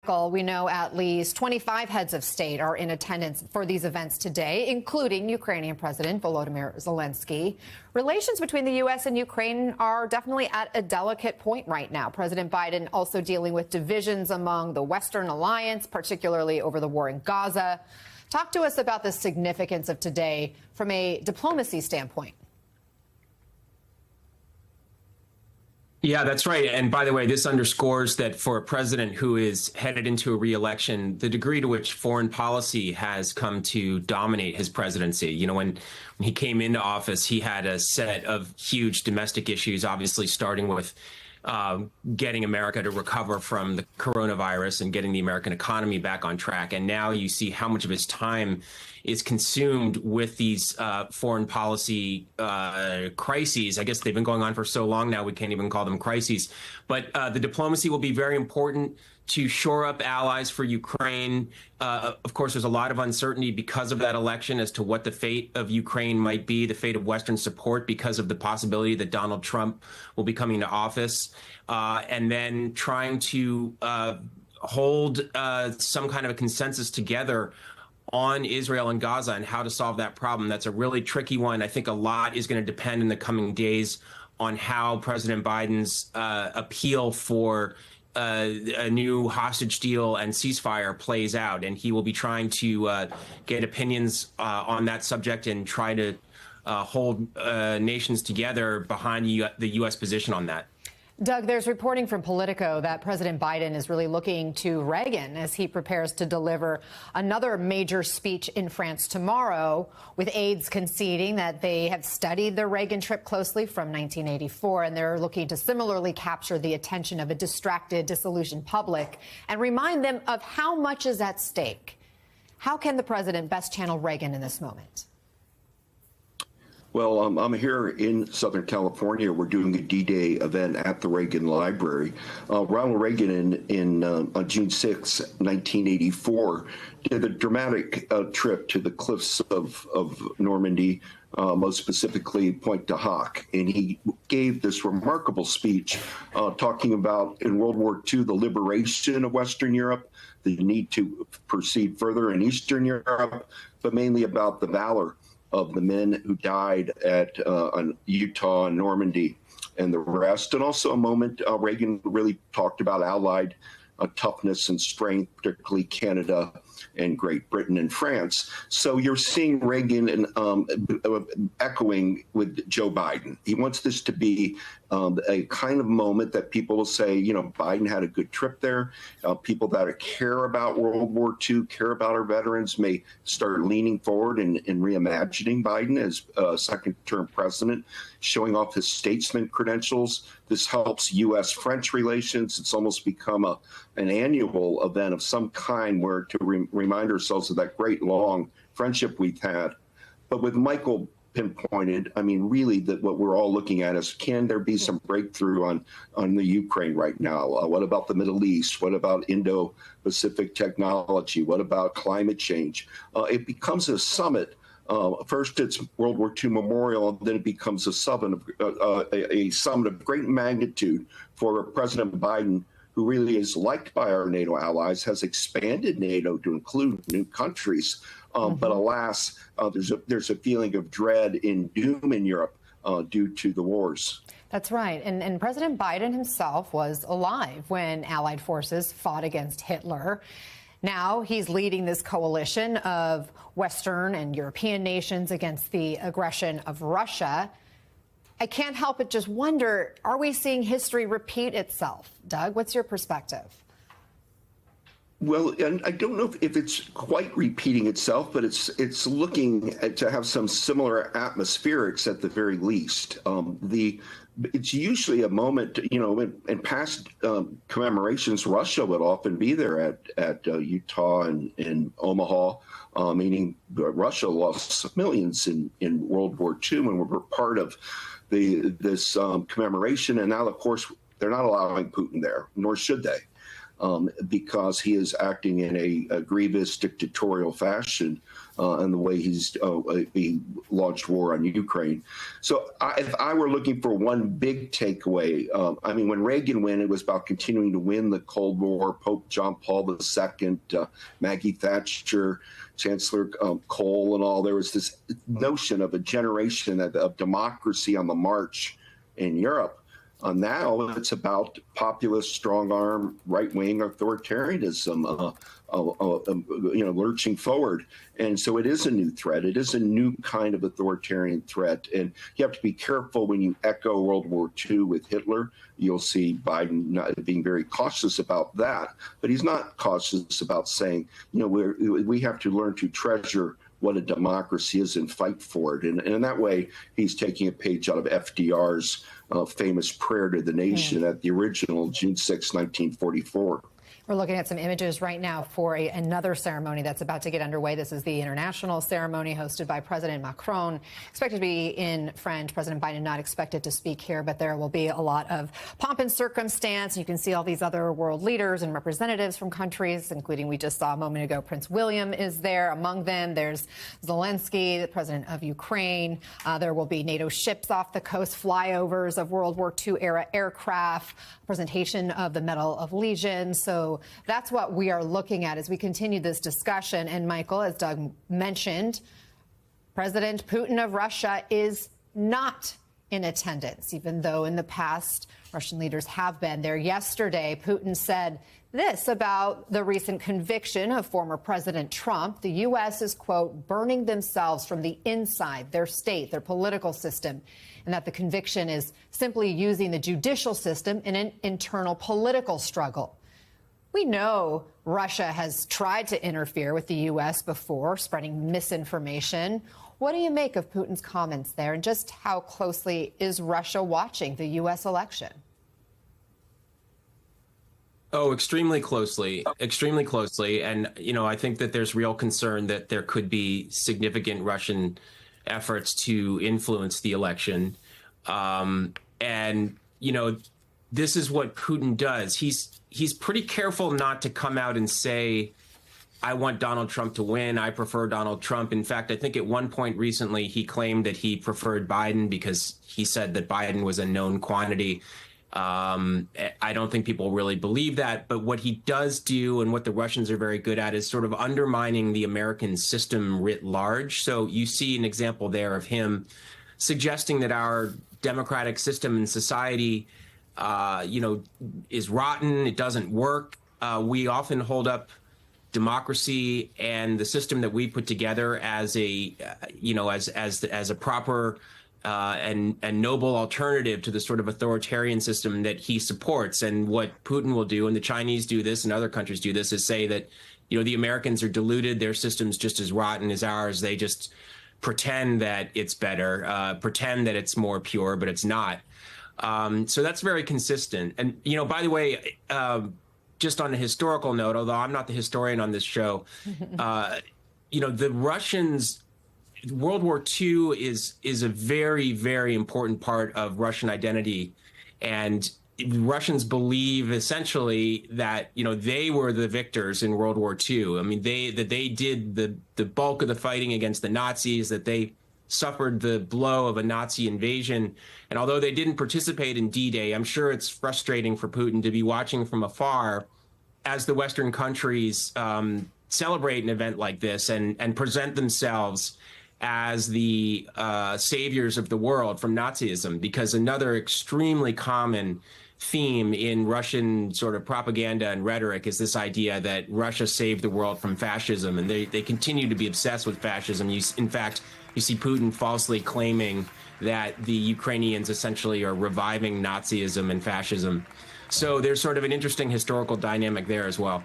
We know at least 25 heads of state are in attendance for these events today, including Ukrainian President Volodymyr Zelensky. Relations between the U.S. and Ukraine are definitely at a delicate point right now. President Biden also dealing with divisions among the Western alliance, particularly over the war in Gaza. Talk to us about the significance of today from a diplomacy standpoint. Yeah, that's right. And by the way, this underscores that for a president who is headed into a re-election, the degree to which foreign policy has come to dominate his presidency. You know, when he came into office, he had a set of huge domestic issues, obviously starting with getting America to recover from the coronavirus and getting the American economy back on track. And now you see how much of his time is consumed with these foreign policy crises. I guess they've been going on for so long now, we can't even call them crises. But the diplomacy will be very important to shore up allies for Ukraine. Of course, there's a lot of uncertainty because of that election as to what the fate of Ukraine might be, the fate of Western support because of the possibility that Donald Trump will be coming to office, and then trying to hold some kind of a consensus together on Israel and Gaza and how to solve that problem. That's a really tricky one. I think a lot is going to depend in the coming days on how President Biden's appeal for a new hostage deal and ceasefire plays out. And he will be trying to get opinions on that subject and try to hold nations together behind the U.S. position on that. Doug, there's reporting from Politico that President Biden is really looking to Reagan as he prepares to deliver another major speech in France tomorrow, with aides conceding that they have studied the Reagan trip closely from 1984, and they're looking to similarly capture the attention of a distracted, disillusioned public and remind them of how much is at stake. How can the president best channel Reagan in this moment? Well, I'm here in Southern California. We're doing a D-Day event at the Reagan Library. Ronald Reagan, on June 6, 1984, did a dramatic trip to the cliffs of Normandy, most specifically Pointe du Hoc. And he gave this remarkable speech talking about, in World War II, the liberation of Western Europe, the need to proceed further in Eastern Europe, but mainly about the valor of the men who died at Utah and Normandy and the rest. And also a moment Reagan really talked about Allied toughness and strength, particularly Canada and Great Britain and France. So you're seeing Reagan echoing with Joe Biden. He wants this to be a kind of moment that people will say, you know, Biden had a good trip there. People that care about World War II, care about our veterans, may start leaning forward and reimagining Biden as second-term president, showing off his statesman credentials. This helps U.S.-French relations. It's almost become an annual event of some kind where to remind ourselves of that great long friendship we've had. But with Michael pinpointed, I mean, really that what we're all looking at is, can there be some breakthrough on the Ukraine right now? What about the Middle East? What about Indo-Pacific technology? What about climate change? It becomes a summit. First, it's World War II memorial, and then it becomes a summit of great magnitude for President Biden, who really is liked by our NATO allies, has expanded NATO to include new countries. But alas, there's a feeling of dread and doom in Europe due to the wars. That's right. And President Biden himself was alive when Allied forces fought against Hitler. Now he's leading this coalition of Western and European nations against the aggression of Russia. I can't help but just wonder, are we seeing history repeat itself? Doug, what's your perspective? Well, and I don't know if it's quite repeating itself, but it's looking to have some similar atmospherics at the very least. It's usually a moment, you know, in past commemorations, Russia would often be there at Utah and Omaha, meaning Russia lost millions in World War II and were part of this commemoration. And now, of course, they're not allowing Putin there, nor should they. because he is acting in a grievous dictatorial fashion in the way he launched war on Ukraine. So if I were looking for one big takeaway, I mean, when Reagan went, it was about continuing to win the Cold War. Pope John Paul II, Maggie Thatcher, Chancellor Kohl and all, there was this notion of a generation of democracy on the march in Europe. Now it's about populist, strong-arm, right-wing authoritarianism, lurching forward. And so it is a new threat. It is a new kind of authoritarian threat. And you have to be careful when you echo World War II with Hitler. You'll see Biden not being very cautious about that. But he's not cautious about saying, we have to learn to treasure what a democracy is and fight for it. And in that way, he's taking a page out of FDR's famous prayer to the nation at the original June 6, 1944. We're looking at some images right now for another ceremony that's about to get underway. This is the international ceremony hosted by President Macron, expected to be in French. President Biden not expected to speak here, but there will be a lot of pomp and circumstance. You can see all these other world leaders and representatives from countries, including, we just saw a moment ago, Prince William is there. Among them, there's Zelensky, the president of Ukraine. There will be NATO ships off the coast, flyovers of World War II era aircraft, presentation of the Medal of Legion. So that's what we are looking at as we continue this discussion. And Michael, as Doug mentioned, President Putin of Russia is not in attendance, even though in the past Russian leaders have been there. Yesterday, Putin said this about the recent conviction of former President Trump. The U.S. is, quote, burning themselves from the inside, their state, their political system, and that the conviction is simply using the judicial system in an internal political struggle. We know Russia has tried to interfere with the U.S. before, spreading misinformation. What do you make of Putin's comments there, and just how closely is Russia watching the U.S. election? Oh, extremely closely, extremely closely. And, I think that there's real concern that there could be significant Russian efforts to influence the election. This is what Putin does. He's pretty careful not to come out and say, I want Donald Trump to win. I prefer Donald Trump. In fact, I think at one point recently, he claimed that he preferred Biden because he said that Biden was a known quantity. I don't think people really believe that. But what he does do, and what the Russians are very good at, is sort of undermining the American system writ large. So you see an example there of him suggesting that our democratic system and society is rotten. It doesn't work. We often hold up democracy and the system that we put together as a proper and noble alternative to the sort of authoritarian system that he supports. And what Putin will do, and the Chinese do this, and other countries do this, is say that the Americans are deluded. Their system's just as rotten as ours. They just pretend that it's better, pretend that it's more pure, but it's not. So that's very consistent. And, by the way, just on a historical note, although I'm not the historian on this show, the Russians, World War II is a very, very important part of Russian identity. And Russians believe essentially that, they were the victors in World War II. I mean, they did the bulk of the fighting against the Nazis, that they suffered the blow of a Nazi invasion. And although they didn't participate in D-Day, I'm sure it's frustrating for Putin to be watching from afar as the Western countries celebrate an event like this and present themselves as the saviors of the world from Nazism. Because another extremely common theme in Russian sort of propaganda and rhetoric is this idea that Russia saved the world from fascism, and they continue to be obsessed with fascism. In fact, you see Putin falsely claiming that the Ukrainians essentially are reviving Nazism and fascism. So there's sort of an interesting historical dynamic there as well.